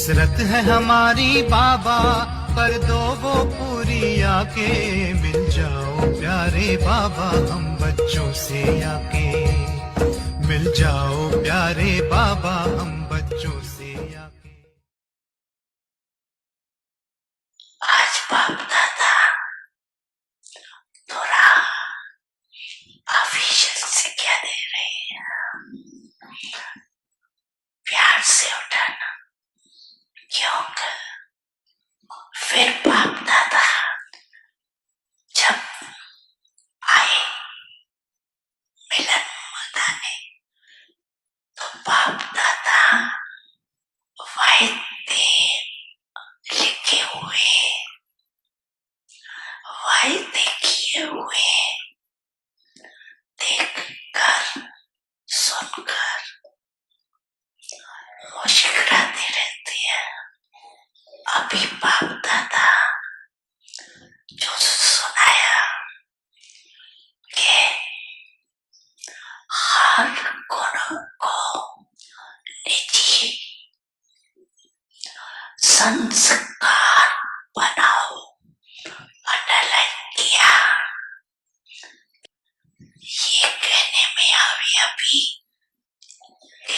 हसरत है हमारी बाबा, कर दो वो पूरी आके। मिल जाओ प्यारे बाबा हम बच्चों से आके। मिल जाओ प्यारे बाबा हम बच्चों से आके। आज बाप दादा थोड़ा ऑफिशियल से क्या दे रहे हैं, प्यार से उठाना। क्योंकि फिर बाप दादा जब आए मिलन मनाने, तो बाप दादा वायदे लिखे हुए, वायदे किए हुए देखकर सुनकर मुस्कुराते रहते हैं। अभी बाप दादा जो सुनाया कि हर गुण को निजी संस्कार बनाओ, अंडरलाइन किया। ये कहने में अभी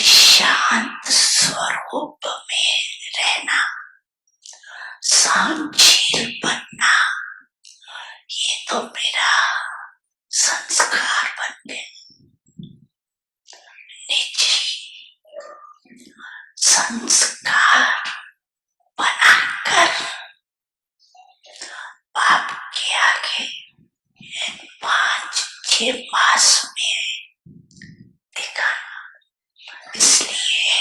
शांत स्वरूप में रहना, शांतशील बनना, ये तो मेरा संस्कार बन गए। निजी संस्कार बनाकर बाप के आगे 5-6 मास में दिखाना। इसलिए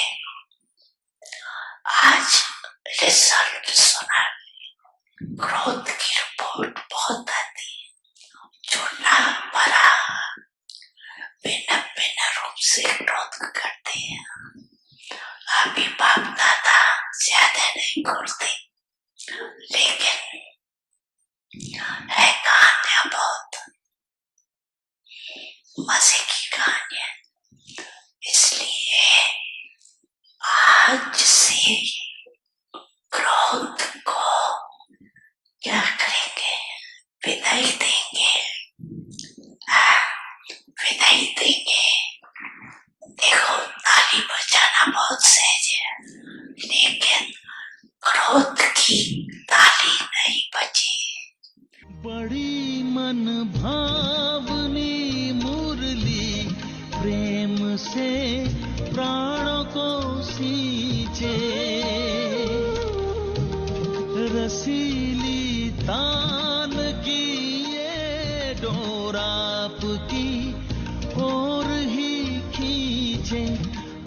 आज रिजल्ट सुना, ग्रोथ की रिपोर्ट बहुत आती है, जो ना भरा भिन्न भिन्न रूप से ग्रोथ करते हैं। अभी बाप दादा ज्यादा नहीं करते, लेकिन है कहानियां बहुत मजे की कहानियां। इसलिए आज से ग्रोथ को क्या करेंगे, विदाई देंगे, विदाई देंगे। देखो ताली बजाना बहुत सहज है, लेकिन ग्रोथ की ताली नहीं बजी। बड़ी मन भावनी मुरली प्रेम से प्राणों को सींचे, रसीली तान की ये डोर आपकी ओर ही खींचे,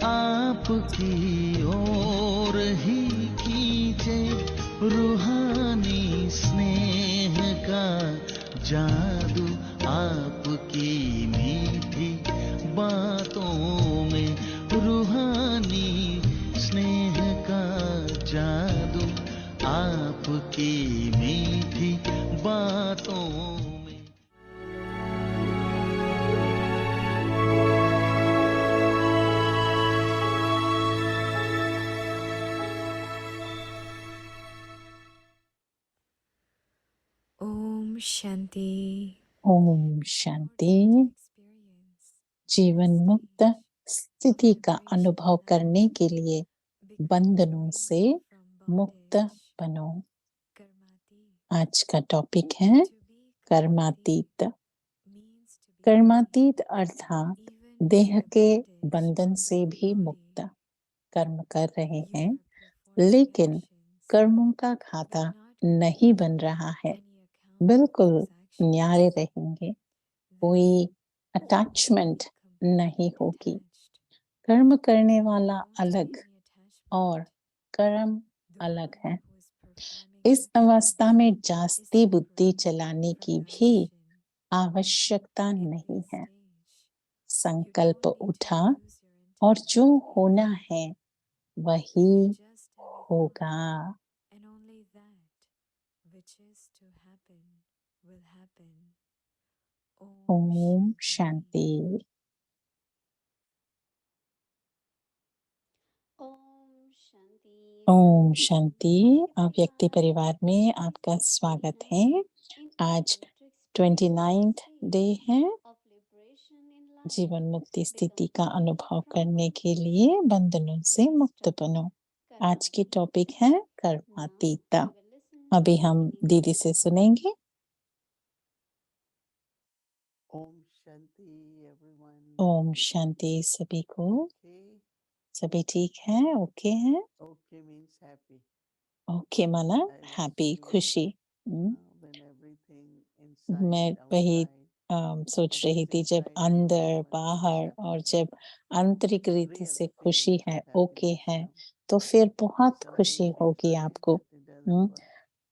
आपकी ओर ही खींचे। रूहानी स्नेह का जादू आपकी मीठी बातों में, रूहानी स्नेह का जादू आपकी मीठी बातों में। ओम शांति। ओम शांति। जीवन मुक्त स्थिति का अनुभव करने के लिए बंधनों से मुक्त बनो। आज का टॉपिक है कर्मातीत। कर्मातीत अर्थात देह के बंधन से भी मुक्त। कर्म कर रहे हैं लेकिन कर्मों का खाता नहीं बन रहा है, बिल्कुल न्यारे रहेंगे, कोई अटैचमेंट नहीं होगी। कर्म करने वाला अलग और कर्म अलग है। इस अवस्था में जास्ती बुद्धि चलाने की भी आवश्यकता नहीं है। संकल्प उठा और जो होना है वही होगा। ओम शांति। ओम शांति। ओम शांति। व्यक्ति परिवार में आपका स्वागत है। आज 29th डे है जीवन मुक्ति स्थिति का अनुभव करने के लिए बंधनों से मुक्त बनो। आज की टॉपिक है कर्मातीता। अभी हम दीदी से सुनेंगे। ओम शांति एवरीवन। ओम शांति सभी को। ओके, सभी ठीक है? ओके है? Okay means happy. ओके माना I like हैप्पी, to, खुशी। when everything inside, मैं वही outside, सोच रही both थी, जब inside and अंदर outside is बाहर और happiness, जब आंतरिक रीति real से खुशी feeling है, of ओके happiness, है, तो फिर बहुत So खुशी many we होगी try, आपको। but it doesn't work.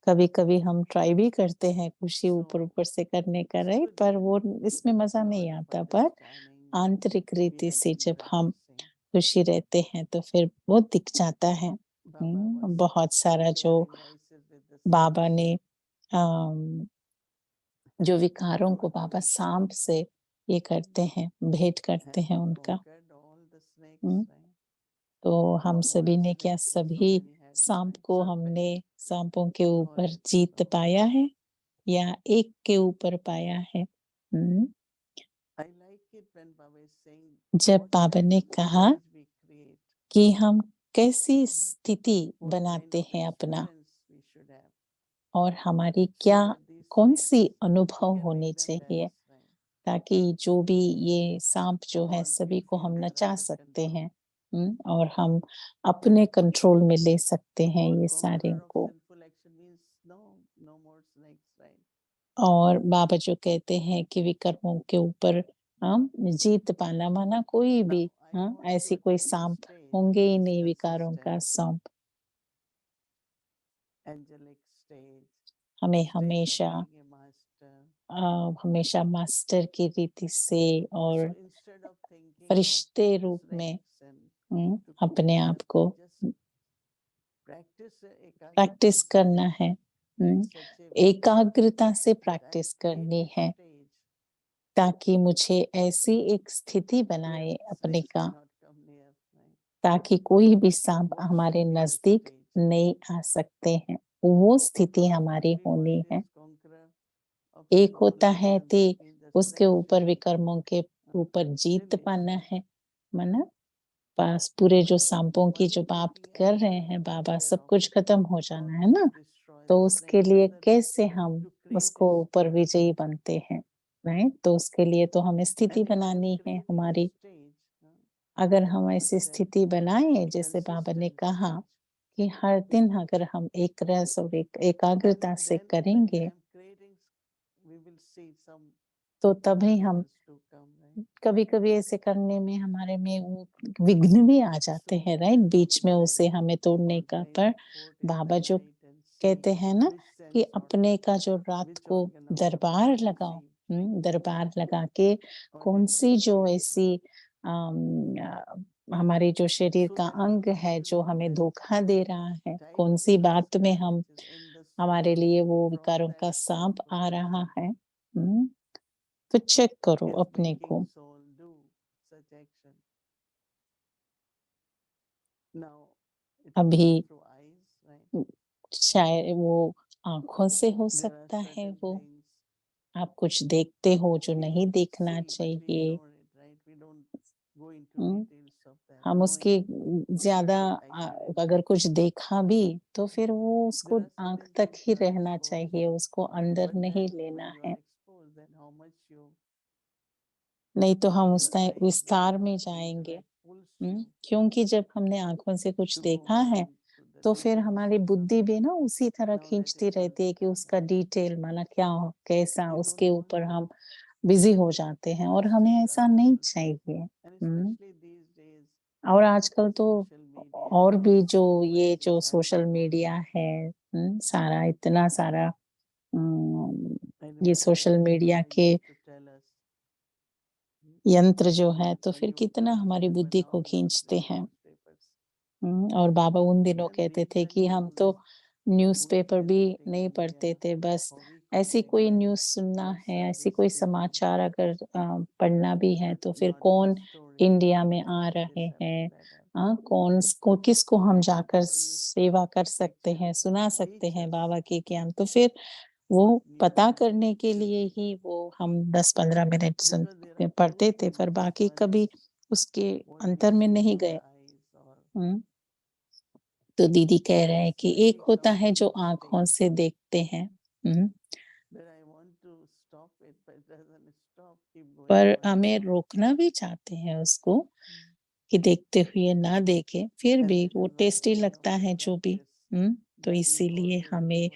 कभी कभी हम ट्राई भी करते हैं खुशी ऊपर So ऊपर से करने का, it's राइट, good पर when वो इसमें there's मजा नहीं knowledge of आता। पर understanding and आंतरिक we रीति have से been जब हम practicing. खुशी रहते हैं तो फिर वो दिख जाता है। Baba was बहुत सारा जो sharing voices with the Baba saints. ने अम, जो विकारों को बाबा सांप से ये करते हैं, भेंट करते Have हैं we उनका। conquered all the snakes, hmm, right? तो हम All सभी the ने क्या snakes, so सभी many have, सांप right? को Serpent. हमने सांपों के All ऊपर it, जीत all पाया it. है या एक के ऊपर पाया है? I like it when Baba is saying जब what बाबा kind ने of कहा stage we create, कि हम कैसी स्थिति what kind बनाते of हैं अपना, experience we should have, और हमारी so क्या that these कौन snakes, सी we अनुभव can होनी make them चाहिए, dance, right? ताकि जो भी ये सांप जो है Or सभी we को feel हम we are नचा under सकते control. हैं। और हम अपने कंट्रोल में ले सकते हैं Or ये सारे conqueror of को। sinful action means no more snakes, right? और बाबा जो कहते हैं कि विकर्मों के ऊपर हम जीत पाना, माना कोई Now भी I want to ऐसी कोई attain the सांप stage होंगे ही which is नहीं, विकारों का consistent, सांप। angelic stage, हमें stage of हमेशा being a master. हमेशा मास्टर की रीति से और So instead of thinking of फरिश्ते रूप में snakes and to अपने conquer आप them, को just practice प्रैक्टिस ekagrita करना है। in such a way एकाग्रता से that I प्रैक्टिस create करनी a है, stage ताकि मुझे ऐसी एक स्थिति where बनाए अपने snakes का, cannot come near, right? ताकि कोई भी So सांप what हमारे should be the नजदीक stage? नहीं आ सकते हैं। वो स्थिति So हमारी everyone होनी है। is conqueror of एक sinful होता है action कि in the उसके snake ऊपर field. विकर्मों के ऊपर जीत Finish. पाना है, माना पास पूरे जो But सांपों की while जो बात taking कर रहे active हैं बाबा, care सब of कुछ खत्म हो how जाना है to ना, destroy तो the उसके snake लिए rather कैसे than हम to create उसको a ऊपर stage. विजयी बनते हैं, राइट? तो उसके लिए तो हमें स्थिति And if I am बनानी है creating a हमारी। stage, अगर as हम Baba ऐसी said, स्थिति बनाए, a जैसे बाबा ने consistent कहा stage, कि हर दिन अगर हम एक रस और एकाग्रता से then when I करेंगे, am creating, we will see some तो तभी हम obstacles to come, right? कभी-कभी ऐसे करने में हमारे में वो विघ्न भी आ जाते So हैं, राइट? when बीच Baba में said, उसे हमें तोड़ने का। organize पर court in the बाबा जो night and कहते see हैं ना which कि sense अपने organ, का जो रात which को organ of the दरबार body लगाओ, received, दरबार लगा के or कौन which सी जो stage, ऐसी हमारे जो शरीर so का that we अंग can है feel जो the हमें best धोखा दे रहा है, type कौन of सी बात में understanding हम which is in the soul, हमारे लिए वो from विकारों that का सांप sinful आ रहा action. है। तो चेक करो Can अपने waking को। soul do such action? Now it will अभी be through eyes, right? शायद वो आँखों से हो There are सकता है certain वो, things आप कुछ देखते हो जो we नहीं देखना see, but we चाहिए। ignore it, right? We don't go into hmm, details of that, हम उसकी knowing ज़्यादा that I created. अगर कुछ देखा भी तो फिर वो There उसको are आँख certain तक things ही you are रहना exposed, चाहिए, उसको अंदर but नहीं then लेना when you है। are exposed, then how much नहीं तो हम your उस टाइम eyes विस्तार and में your जाएँगे। intellect pulls you क्योंकि जब हमने आँखों से कुछ to go देखा है, into the तो फिर details हमारी of बुद्धि something. भी ना उसी तरह Now let खींचती us रहती है कि understand उसका that. डिटेल माना क्या हो, कैसा, You don't उसके want ऊपर to हम बिज़ी हो जाते हैं, और हमें distract ऐसा नहीं ourselves. चाहिए। And hmm, especially these days, और आजकल तो social media और भी जो and ये what is जो सोशल happening मीडिया online. है, सारा इतना सारा I know ये Baba social has been media trying के to tell us यंत्र जो है, तो when फिर you कितना हमारी open बुद्धि all को the खींचते हैं। newspapers, और बाबा उन दिनों then कहते read थे the कि हम news तो who is न्यूज़पेपर भी affecting नहीं India, पढ़ते थे, बस how we ऐसी कोई न्यूज़ सुनना है, ऐसी कोई समाचार अगर पढ़ना भी है तो फिर कौन इंडिया में आ रहे हैं, कौन को किसको हम जाकर सेवा कर सकते हैं, सुना सकते हैं बाबा के ज्ञान। तो फिर वो पता करने के लिए ही वो हम 10-15 मिनट पढ़ते थे, पर बाकी कभी उसके अंतर में नहीं गए। हुँ। तो दीदी कह रहे हैं कि एक होता है जो आँखों से देखते हैं, हुँ, पर हमें रोकना भी चाहते हैं उसको कि देखते हुए ना देखें, फिर भी वो टेस्टी लगता है जो भी, हुँ, तो इसीलिए हमें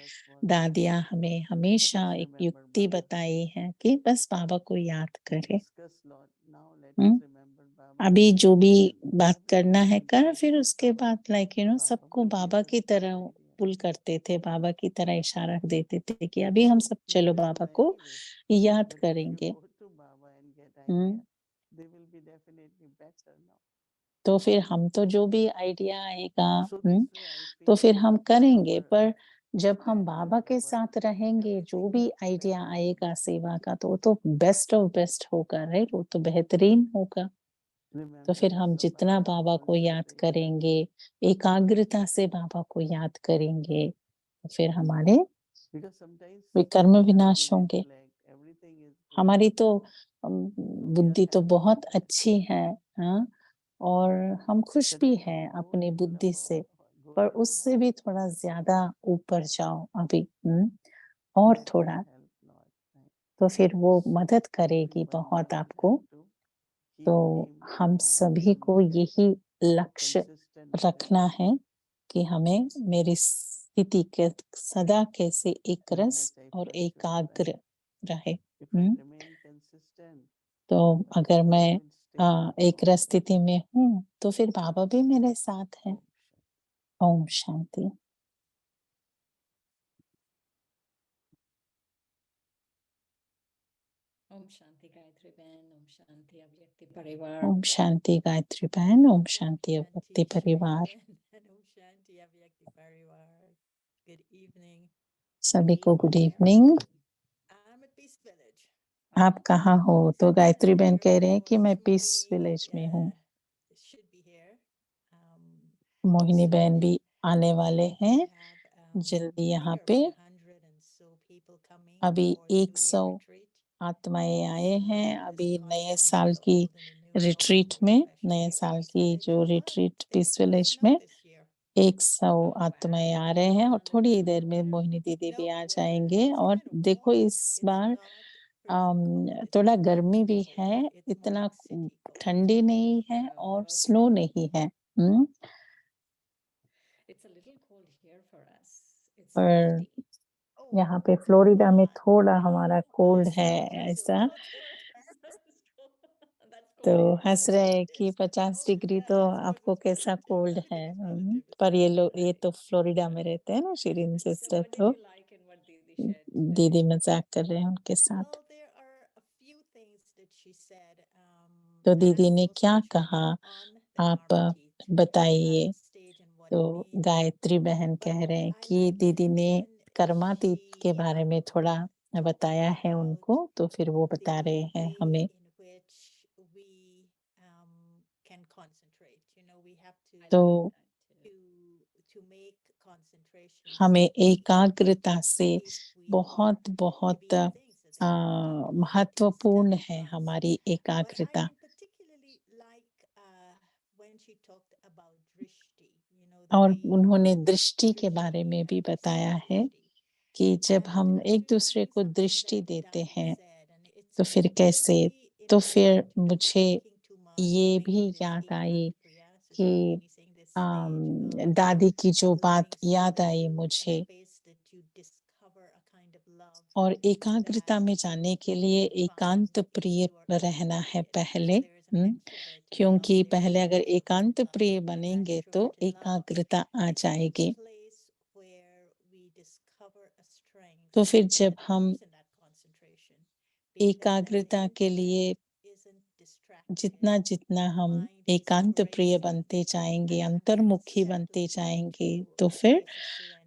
दादियाँ हमें हमेशा एक युक्ति बताई है कि बस बाबा को याद करें, हुँ। अभी जो भी बात करना है कर, फिर उसके बाद सबको बाबा की तरह पुल करते थे, बाबा की तरह इशारा देते थे कि अभी हम सब चलो बाबा को याद करेंगे। हुँ, तो फिर हम तो जो भी आइडिया आएगा, हुँ, तो फिर हम करेंगे, पर जब हम बाबा के साथ रहेंगे, जो भी आइडिया आएगा सेवा का, तो वो तो बेस्ट ऑफ बेस्ट होगा, राइट? वो तो बेहतरीन होगा। तो फिर हम जितना बाबा को याद करेंगे, एकाग्रता से बाबा को याद करेंगे, तो फिर हमारे विकर्म विनाश होंगे। हमारी तो बुद्धि तो बहुत अच्छी है, हाँ? और हम खुश भी हैं अपनी बुद्धि से, पर उससे भी थोड़ा ज़्यादा ऊपर जाओ अभी, और थोड़ा, तो फिर वो मदद करेगी बहुत आपको। तो हम सभी को यही लक्ष्य रखना है कि हमें मेरी स्थिति के सदा कैसे एक रस और एकाग्र रहे। हुँ? तो अगर मैं एक रस स्थिति में हूँ, तो फिर बाबा भी मेरे साथ हैं। ओम शांति। ओम शांति गायत्री बहन, ओम शांति अव्यक्ति परिवार। ओम शांति गायत्री बहन, ओम शांति अव्यक्ति परिवार। ओम शांति अव्यक्ति परिवार। Good evening. सभी को good evening. I am at peace village. आप कहाँ हो? तो गायत्री बहन कह रहे हैं कि मैं पीस विलेज में हूँ। should be here. Mohini So बहन भी आने वाले we हैं have जल्दी यहाँ nearly पे। 100 and so people coming अभी for 2-day 100 retreat. आत्माएँ आए So हैं this अभी is quite नए a साल new की old and a new retreat couple, में, especially नए in साल Peace की Village. जो But retreat there peace was village snow में this year. 100 Oh आत्माएँ wow, आ रहे हैं और थोड़ी ही देर में there मोहिनी दीदी no भी आ weather. जाएँगे। It's और kind of देखो warm. इस It's bar not per se cold. It's थोड़ा not गर्मी भी cold. है, It's more इतना like city cold. ठंडी नहीं है और स्नो नहीं है। हुँ? It's a little cold here for us. It's पर 50. Oh यहाँ पे फ्लोरिडा में my. थोड़ा हमारा कोल्ड है That's a ऐसा। lot for us. That's तो cold enough हँस as रहे it हैं कि is. 50 Oh डिग्री तो yeah, it's आपको कैसा relative. कोल्ड है। Everything is relative. It's पर ये relative. तो फ्लोरिडा में रहते हैं ना Shirin So sister, what did तो you like and what Didi shared today? दीदी मज़ाक कर रहे हैं उनके साथ। Well, there are a few things that she said तो that दीदी ने also क्या touched कहा, me on the आप Karma बताइए। stage and what तो it means. गायत्री बहन But कह रहे हैं I कि liked दीदी ने when कर्मातीत के she बारे में थोड़ा talked बताया है about उनको, तो फिर वो बता रहे the हैं way हमें। in which we can concentrate. You know, we have तो to make concentration हमें easier एकाग्रता से if we are बहुत heavy in things. So this is what Didi was महत्वपूर्ण telling है us. हमारी But I एकाग्रता। did particularly like when she talked about drishti. You know, the और way उन्होंने दृष्टि के बारे drishti में भी बताया है samdrishti. कि जब And हम I एक दूसरे remember को something दृष्टि that देते Dadi हैं, said, and it's तो फिर कैसे? particularly तो in फिर relation to मुझे thinking too much, ये going भी in this याद आई ekanta kriya. So कि Mohini saying this stage of दादी की जो बात allowing याद आई solitude, a मुझे, space that you discover a kind of love और that एकाग्रता में जाने के लिए you find एकांत if प्रिय you are रहना है introverted. पहले। So there is an hmm? extroverted love, क्योंकि there is पहले an अगर introvert एकांत love. प्रिय And this बनेंगे तो extroverted love एकाग्रता आ is a जाएगी। place where we discover a strength तो फिर जब that हम comes in that concentration, because एकाग्रता that के लिए introvert isn't distracted. जितना The हम mind isn't एकांत प्रिय racing, बनते जाएंगे, and we अंतर्मुखी settle बनते जाएंगे, into तो a फिर place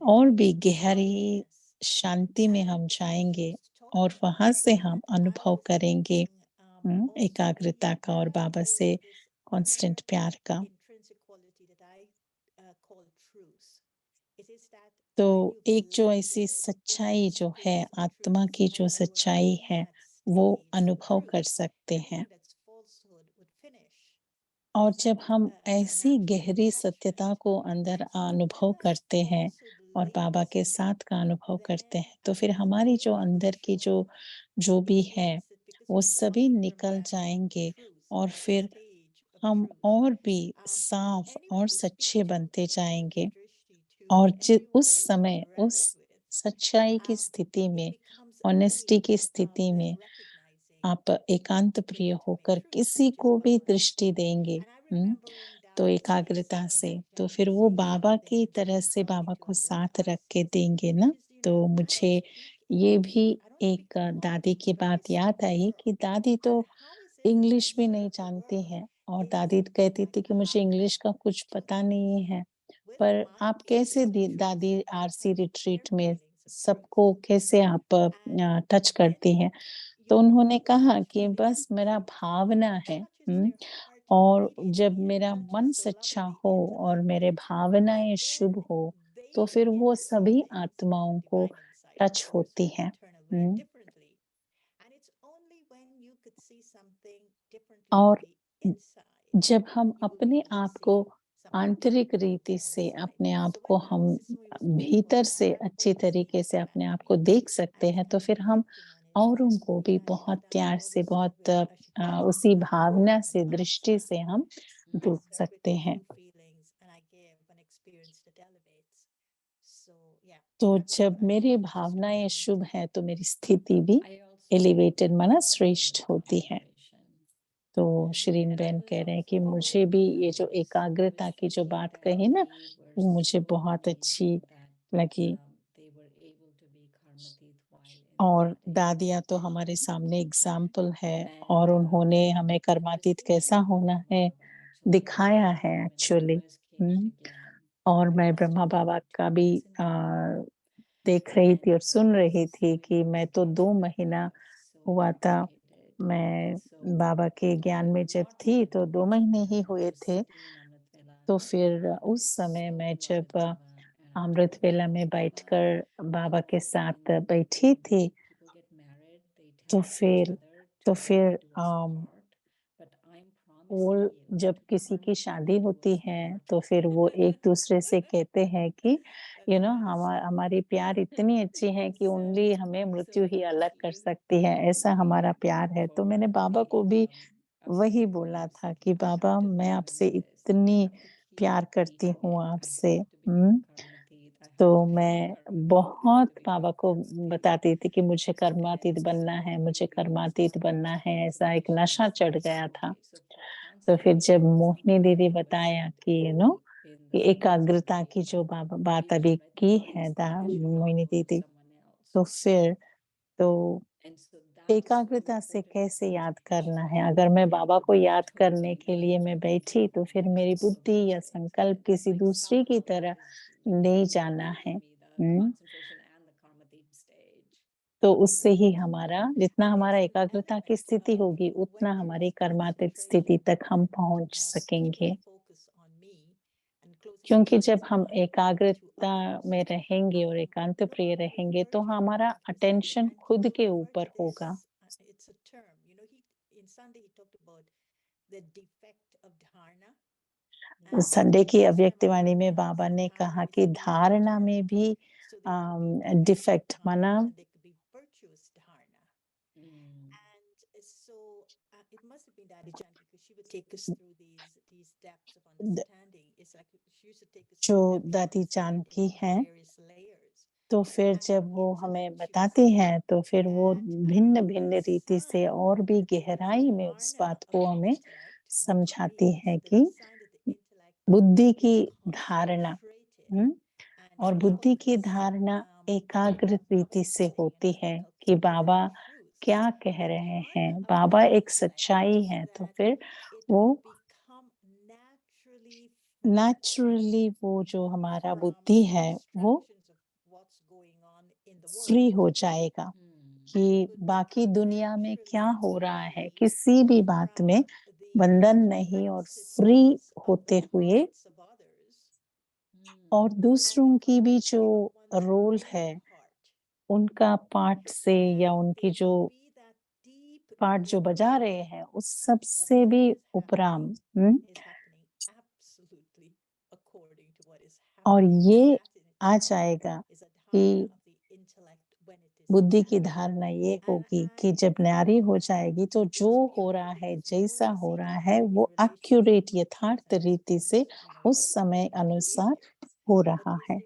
of और serenity भी and गहरी quietness. शांति में And हम जाएंगे she's और talking वहां about से हम that. And I अनुभव was करेंगे thinking also एकाग्रता the का और बाबा antidote से to this कांस्टेंट inner प्यार का। intrinsic quality that I call truth. It is that तो when you've एक जो ऐसी landed in सच्चाई that जो है, space of आत्मा truth की जो and you are सच्चाई in है, that वो state of अनुभव कर truth, सकते हैं। anything that's falsehood would finish. और It's जब like हम a ऐसी natural गहरी detachment. सत्यता को अंदर And so अनुभव when I करते हैं also और बाबा believed के it, साथ का अनुभव करते then हैं, तो I फिर was हमारी जो very अंदर की sure जो भी it है, means that because वो you've सभी gone from निकल that जाएंगे truth, और that फिर stage of हम truth, और भी साफ और anyone you speak सच्चे to, बनते जाएंगे। Drishti, to और उस everyone you समय उस interact with, सच्चाई की स्थिति it में, becomes a ऑनेस्टी way की of स्थिति them में recognizing आप एकांत the प्रिय ultimate होकर truth, किसी which is को भी Baba. दृष्टि देंगे। And I'm remembering तो that एकाग्रता in से, that तो फिर वो conversation बाबा with की Angel तरह was से talking बाबा to को us साथ रख about, के देंगे ना। because तो I don't मुझे speak ये English, भी I don't speak एक दादी Kharmati, की but I बात speak याद आई her. कि दादी तो And how is it that I English भी नहीं serve the जानती world है और is दादी कहती that थी कि मुझे I इंग्लिश का कुछ took पता नहीं है। with पर my आप कैसे intuitive truth, दादी I RC touched their retreat में feelings of truth. सबको कैसे आप And टच करती when हैं? तो you उन्होंने कहा touch कि feelings बस of मेरा truth, भावना it है। touches their heart और जब immediately, it मेरा मन touches the सच्चा lovely हो और intellect, मेरे and भावनाएं then शुभ हो, तो they फिर begin वो to see सभी things from the आत्माओं को divine insight, टच or होती from the हैं। eternal way differently. And it's only when you could see something differently from और the inside, जब हम you will अपने begin to आप को see something आंतरिक different from रीति the से, outside. अपने आप So को when हम Sisumi was talking about भीतर that, से I'm अच्छी focusing तरीके on से that अपने आप को piece देख सकते and हैं, तो started फिर हम reflecting on it. औरों को भी And बहुत that प्यार से, always बहुत with Ashokji उसी भावना and से, दृष्टि Manasa. से हम I देख start with सकते the हैं। true feelings and I give an experience that elevates. So yeah, तो that was जब what I मेरी wanted to just भावनाएं convey. शुभ हैं, तो मेरी स्थिति भी एलिवेटेड माना श्रेष्ठ होती है। तो शरीन बहन कह रहे हैं कि मुझे भी ये जो एकाग्रता की जो बात कही ना, वो मुझे बहुत अच्छी लगी। और दादियाँ तो हमारे सामने एग्जाम्पल है और उन्होंने हमें कर्मातीत कैसा होना है दिखाया है एक्चुअली। और मैं ब्रह्मा बाबा का भी देख रही थी और सुन रही थी कि मैं तो 2 महीना हुआ था, मैं बाबा के ज्ञान में जब थी तो 2 महीने ही हुए थे। तो फिर उस समय मैं जब अमृत वेला में बैठकर बाबा के साथ बैठी थी, तो फिर वो जब किसी की शादी होती है, तो फिर वो एक-दूसरे से कहते हैं कि यू नो हमारी प्यार इतनी अच्छी है कि ओनली हमें मृत्यु ही अलग कर सकती है, ऐसा हमारा प्यार है। तो मैंने बाबा को भी वही बोला था कि बाबा मैं आपसे इतनी प्यार करती हूँ आपसे। तो मैं बहुत बाबा को बताती थी कि मुझे कर्मातीत बनना है, मुझे कर्मातीत बनना है, ऐसा एक नशा चढ़ गया था। तो फिर जब मोहिनी दीदी बताया कि कि एकाग्रता की जो बाबा बात अभी की है मोहिनी दीदी, तो फिर तो एकाग्रता से कैसे याद करना है? अगर मैं बाबा को याद करने के लिए मैं बैठी, तो फिर मेरी बुद्धि या संकल्प किसी दूसरे की तरह ले जाना है। तो उससे ही हमारा जितना हमारा एकाग्रता की स्थिति होगी, उतना हमारी कर्मातीत स्थिति तक हम पहुँच सकेंगे। क्योंकि जब हम एकाग्रता में रहेंगे और एकांत प्रिय रहेंगे, तो हमारा अटेंशन खुद के ऊपर होगा। It's a term, in Sunday he talked about the defect of dharana. Sunday की अव्यक्तवाणी में बाबा ने कहा कि धारणा में भी डिफेक्ट माना There could be virtuous dharana. And so it must have been Daddy Chan because she would take us through these depths of understanding. It's like she used to take us जो through depths of दादी चांद की understanding, हैं, various layers. तो फिर जब वो हमें बताती हैं, तो फिर वो भिन्न-भिन्न रीति से और भी गहराई में उस बात को हमें समझाती है कि बुद्धि की धारणा और बुद्धि की धारणा एकाग्र रीति से होती है कि बाबा क्या कह रहे हैं, बाबा एक सच्चाई है, तो फिर वो नेचुरली वो जो हमारा बुद्धि है, वो फ्री हो जाएगा कि बाकी दुनिया में क्या हो रहा है, किसी भी बात में बंधन नहीं और फ्री होते हुए और दूसरों की भी जो रोल है, उनका पार्ट से या उनकी जो पार्ट जो बजा रहे हैं, उस सब से भी उपराम और ये आ जाएगा कि बुद्धि की धारणा ये होगी कि जब न्यारी हो जाएगी तो जो हो रहा है, जैसा हो रहा है, वो एक्यूरेट यथार्थ रीति से उस समय अनुसार हो रहा है।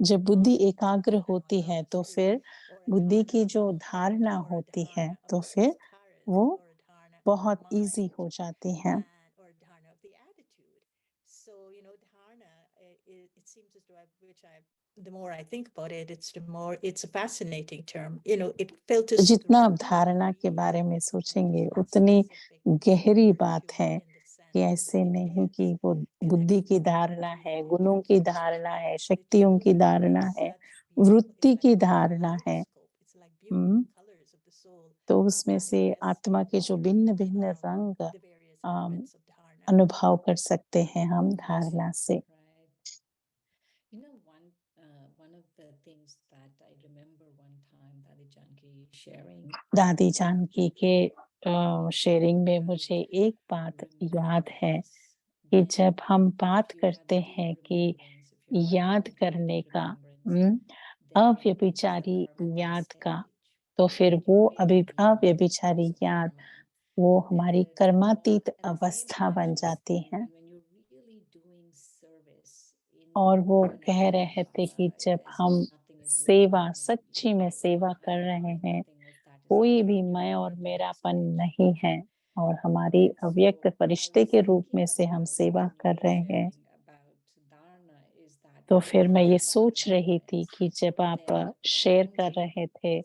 जब बुद्धि एकाग्र होती है तो फिर बुद्धि की जो धारणा होती है, तो फिर वो बहुत ईज़ी हो जाती है। or dharana of the attitude. So, dharana, it seems as though the more I think about it, it's a fascinating term. It filters जितना आप through धारणा के बारे में सोचेंगे, उतनी गहरी बात है कि ऐसे नहीं कि वो बुद्धि की धारणा है, गुणों की धारणा है, शक्तियों की धारणा है, वृत्ति की धारणा है। तो उसमें से आत्मा के जो भिन्न-भिन्न रंग अनुभव कर सकते हैं हम धारणा से। One of the things that I remember one time Dadi Janki sharing. दादी जानकी के शेयरिंग में मुझे एक बात याद है कि जब हम बात करते हैं कि याद करने का अव्यभिचारी याद का, तो फिर वो अव्यभिचारी याद वो हमारी कर्मातीत अवस्था बन जाती है। और वो कह रहे थे कि जब हम सेवा, सच्ची में सेवा कर रहे हैं, कोई भी मैं और मेरापन नहीं है और हमारी अव्यक्त फरिश्ते के रूप में से हम सेवा कर रहे हैं। तो फिर मैं ये सोच रही थी कि जब आप शेयर कर रहे थे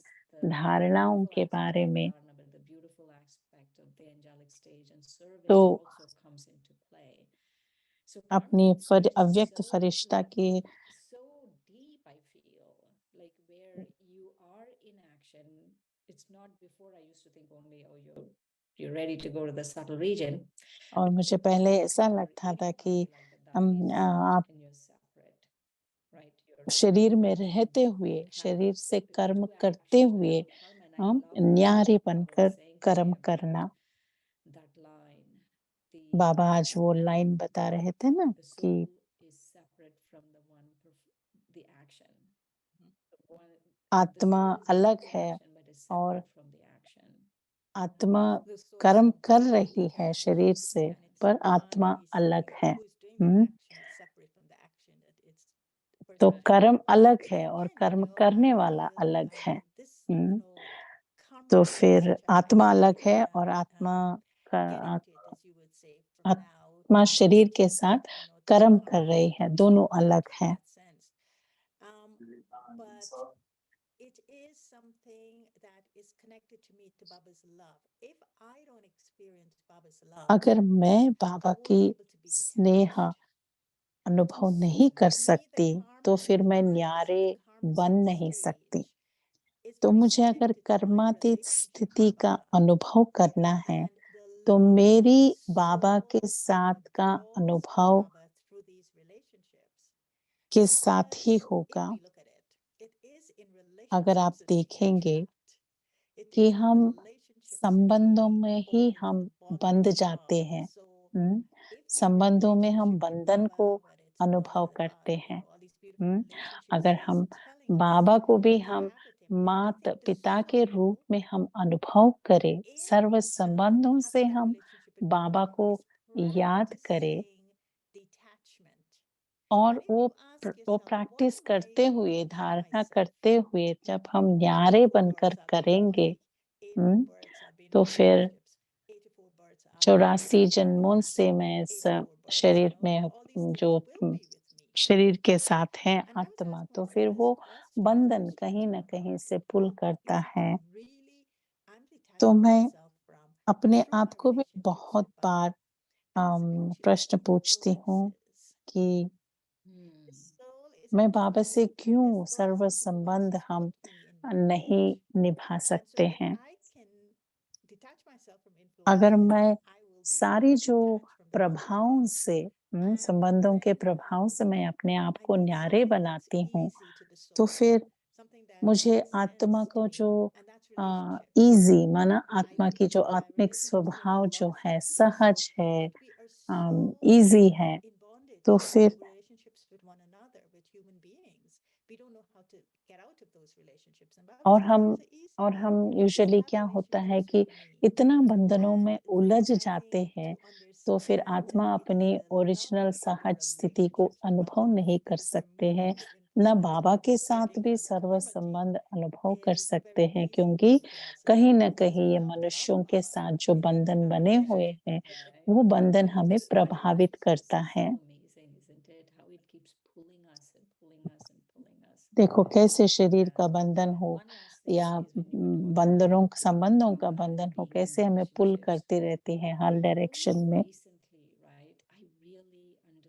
धारणाओं के बारे में, तो अपनी अव्यक्त फरिश्ता के और मुझे पहले ऐसा लगता था कि आप शरीर में रहते हुए, शरीर से कर्म करते हुए न्यारी बनकर कर्म करना। बाबा आज वो लाइन बता रहे थे ना कि आत्मा अलग है और आत्मा कर्म कर रही है शरीर से, पर आत्मा अलग है। तो कर्म अलग है और कर्म करने वाला अलग है। तो फिर आत्मा अलग है और आत्मा शरीर के साथ कर्म कर रही है, दोनों अलग हैं। It is something that is connected to me to Baba's love. If I don't experience Baba's love, अगर मैं बाबा की स्नेह अनुभव नहीं कर सकती, तो फिर मैं न्यारे बन नहीं सकती। तो मुझे अगर कर्मातीत स्थिति का अनुभव करना है, तो मेरी बाबा के साथ का अनुभव के साथ ही होगा। अगर आप देखेंगे कि हम संबंधों में ही हम बंध जाते हैं, संबंधों में हम बंधन को अनुभव करते हैं। अगर हम बाबा को भी हम माता पिता के रूप में हम अनुभव करें, सर्व संबंधों से हम बाबा को याद करें और वो प्रैक्टिस करते हुए, धारणा करते हुए जब हम न्यारे बनकर करेंगे, तो फिर 84 जन्मों से मैं इस शरीर में जो शरीर के साथ है आत्मा, तो फिर वो बंधन कहीं न कहीं से पुल करता है। तो मैं अपने आप को भी बहुत बार प्रश्न पूछती हूँ कि मैं मैं बाबा बाबा से क्यों सर्व संबंध हम नहीं निभा सकते हैं? अगर मैं सारी जो प्रभावों से संबंधों के प्रभाव से मैं अपने आप को न्यारे बनाती हूँ, तो फिर मुझे आत्मा को जो ईज़ी माना आत्मा की जो आत्मिक स्वभाव जो है, सहज है, ईज़ी है, तो फिर और हम यूजुअली क्या होता है कि इतना बंधनों में उलझ जाते हैं, तो फिर आत्मा अपनी ओरिजिनल सहज स्थिति को अनुभव नहीं कर सकते हैं। ना बाबा के साथ भी सर्व संबंध अनुभव कर सकते हैं क्योंकि कहीं न कहीं ये मनुष्यों के साथ जो बंधन बने हुए हैं, वो बंधन हमें प्रभावित करता है। देखो कैसे शरीर का बंधन हो या बंधनों संबंधों का बंधन हो, कैसे हमें पुल करती रहती है हर डायरेक्शन में।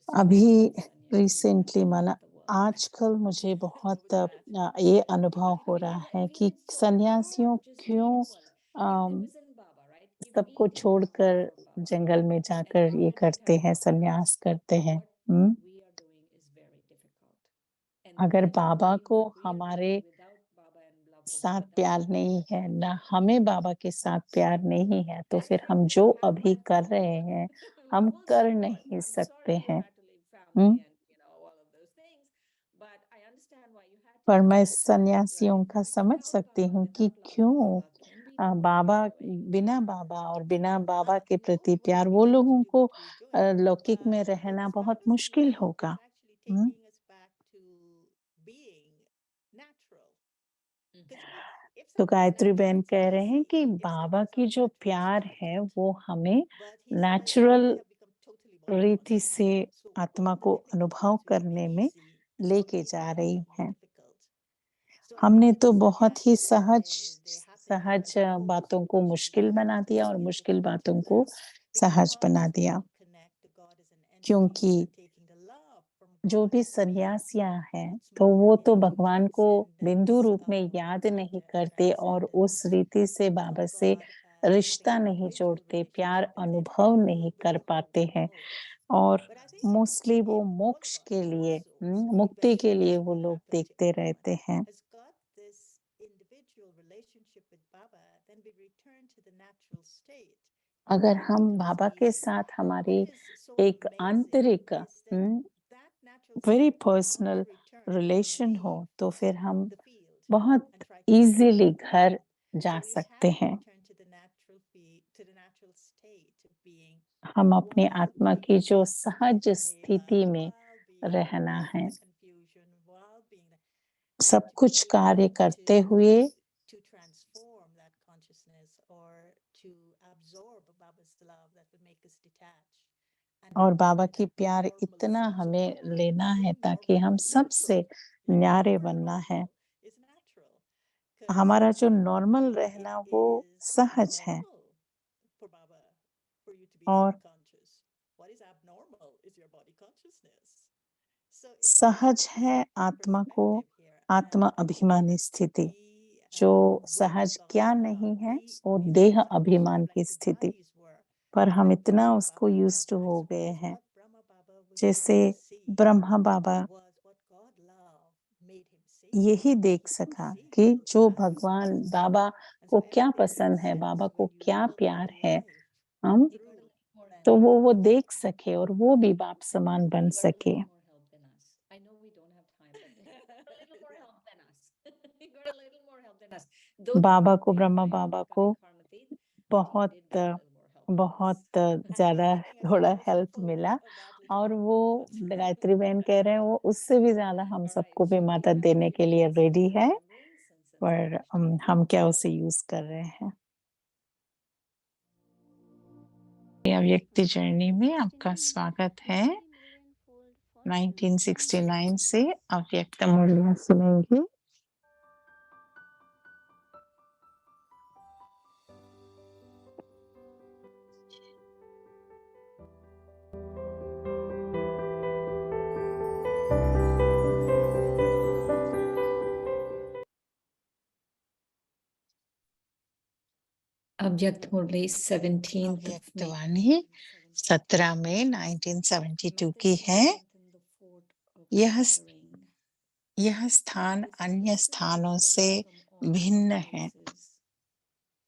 अभी रिसेंटली माना आजकल मुझे बहुत ये अनुभव हो रहा है कि सन्यासियों क्यों सबको छोड़कर जंगल में जाकर ये करते हैं, सन्यास करते हैं। हुँ? अगर बाबा को हमारे साथ प्यार नहीं है, ना हमें बाबा के साथ प्यार नहीं है, तो फिर हम जो अभी कर रहे हैं, हम कर नहीं सकते हैं। हुँ? पर मैं सन्यासियों का समझ सकती हूँ कि क्यों बाबा बिना बाबा और बिना बाबा के प्रति प्यार वो लोगों को लौकिक में रहना बहुत मुश्किल होगा। हुँ? तो गायत्री बहन कह रहे हैं कि बाबा की जो प्यार है वो हमें नेचुरल रीति से आत्मा को अनुभव करने में लेके जा रही है। हमने तो बहुत ही सहज सहज बातों को मुश्किल बना दिया और मुश्किल बातों को सहज बना दिया। क्योंकि जो भी सन्यासियाँ हैं, तो वो तो भगवान को बिंदु रूप में याद नहीं करते और उस रीति से बाबा से रिश्ता नहीं जोड़ते, प्यार अनुभव नहीं कर पाते हैं और मोस्टली वो मोक्ष के लिए मुक्ति के लिए वो लोग देखते रहते हैं। अगर हम बाबा के साथ हमारी एक आंतरिक वेरी पर्सनल रिलेशन हो, तो फिर हम बहुत इज़िली घर जा सकते हैं। हम अपनी आत्मा की जो सहज स्थिति में रहना है। सब कुछ कार्य करते हुए और बाबा की प्यार इतना हमें लेना है ताकि हम सबसे न्यारे बनना है। हमारा जो नॉर्मल रहना वो सहज है और सहज है आत्मा को आत्मा अभिमानी स्थिति। जो सहज क्या नहीं है, वो देह अभिमान की स्थिति। पर हम इतना उसको यूज़्ड टू हो गए हैं। जैसे ब्रह्मा बाबा यही देख सका कि जो भगवान बाबा को क्या पसंद है, बाबा को क्या प्यार है, हम तो वो देख सके और वो भी बाप समान बन सके। बाबा को ब्रह्मा बाबा को बहुत बहुत ज़्यादा थोड़ा हेल्प मिला और वो गायत्री बहन कह रहे हैं वो उससे भी ज़्यादा हम सबको भी मदद देने के लिए रेडी है, पर हम क्या उसे यूज़ कर रहे हैं। अव्यक्ति जर्नी में आपका स्वागत है। 1969 से अव्यक्त मूल्य सुनेंगे। Avyakt Murli, 17th of अव्यक्त May. वाणी 17 मई 1972 की है। यह यह स्थान अन्य स्थानों से भिन्न है।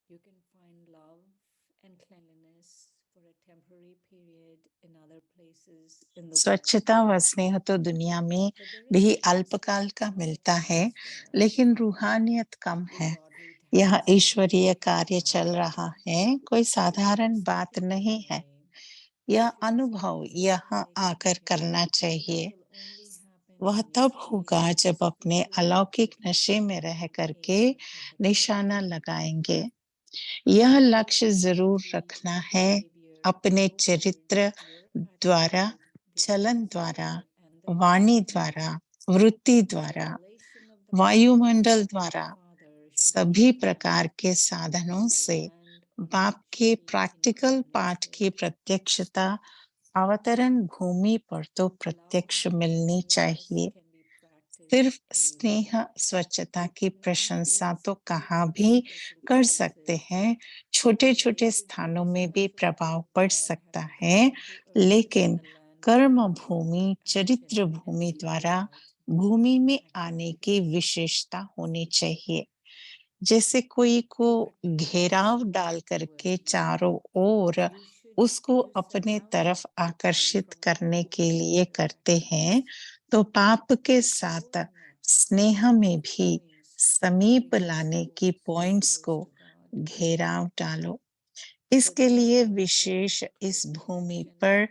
You can find love and cleanliness for a temporary period in other places in the स्वच्छता व स्नेह तो दुनिया में भी अल्पकाल का मिलता है, लेकिन रूहानियत कम है। यह ईश्वरीय कार्य चल रहा है, कोई साधारण बात नहीं है। यह अनुभव यहाँ आकर करना चाहिए। वह तब होगा जब अपने अलौकिक नशे में रह करके निशाना लगाएंगे। यह लक्ष्य जरूर रखना है, अपने चरित्र द्वारा, चलन द्वारा, वाणी द्वारा, वृत्ति द्वारा, वायुमंडल द्वारा, सभी प्रकार के साधनों से बाप के प्रैक्टिकल पाठ की प्रत्यक्षता अवतरण भूमि पर तो प्रत्यक्ष मिलनी चाहिए। सिर्फ स्नेह स्वच्छता की प्रशंसा तो कहाँ भी कर सकते हैं, छोटे छोटे स्थानों में भी प्रभाव पड़ सकता है, लेकिन कर्म भूमि, चरित्र भूमि द्वारा भूमि में आने की विशेषता होनी चाहिए। जैसे कोई को घेराव डाल करके चारों ओर उसको अपने तरफ आकर्षित करने के लिए करते हैं, तो पाप के साथ स्नेह में भी समीप लाने की पॉइंट्स को घेराव डालो। इसके लिए विशेष इस भूमि पर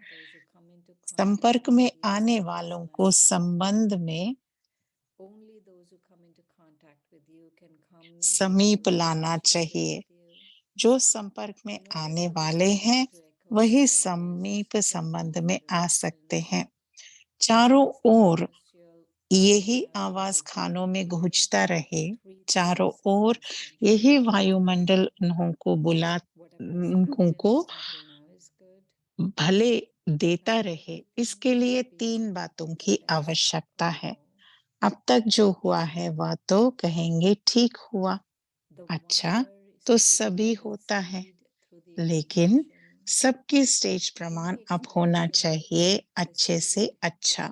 संपर्क में आने वालों को संबंध में समीप लाना चाहिए। जो संपर्क में आने वाले हैं वही समीप संबंध में आ सकते हैं। चारों ओर यही आवाज खानों में गूंजता रहे, चारों ओर यही वायुमंडल उन्हों को भले देता रहे। इसके लिए 3 बातों की आवश्यकता है। अब तक जो हुआ है वह तो कहेंगे ठीक हुआ, अच्छा तो सभी होता है, लेकिन सबकी स्टेज प्रमाण अब होना चाहिए अच्छे से अच्छा।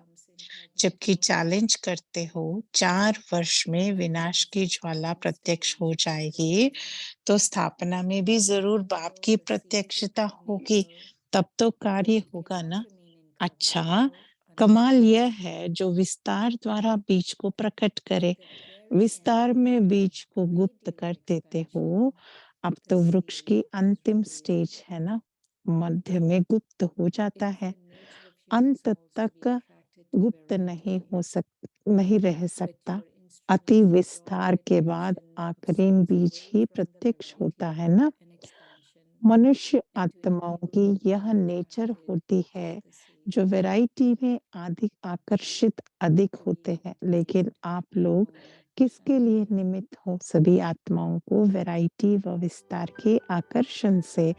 जबकि चैलेंज करते हो 4 वर्ष में विनाश की ज्वाला प्रत्यक्ष हो जाएगी, तो स्थापना में भी जरूर बाप की प्रत्यक्षता होगी, तब तो कार्य होगा ना। अच्छा, कमाल यह है जो विस्तार द्वारा बीज को प्रकट करे। विस्तार में बीज को गुप्त कर देते हो। अब तो वृक्ष की अंतिम स्टेज है ना, मध्य में गुप्त हो जाता है, अंत तक गुप्त नहीं रह सकता। अति विस्तार के बाद आखिरी बीज ही प्रत्यक्ष होता है ना। मनुष्य आत्माओं की यह नेचर होती है जो वैरायटी में अधिक होते हैं, लेकिन आप लोग किसके लिए निमित्त हो? सभी आत्माओं को वैरायटी व विस्तार के आकर्षण से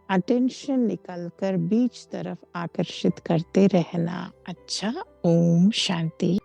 अटेंशन निकलकर बीच तरफ आकर्षित करते रहना। अच्छा, ओम शांति।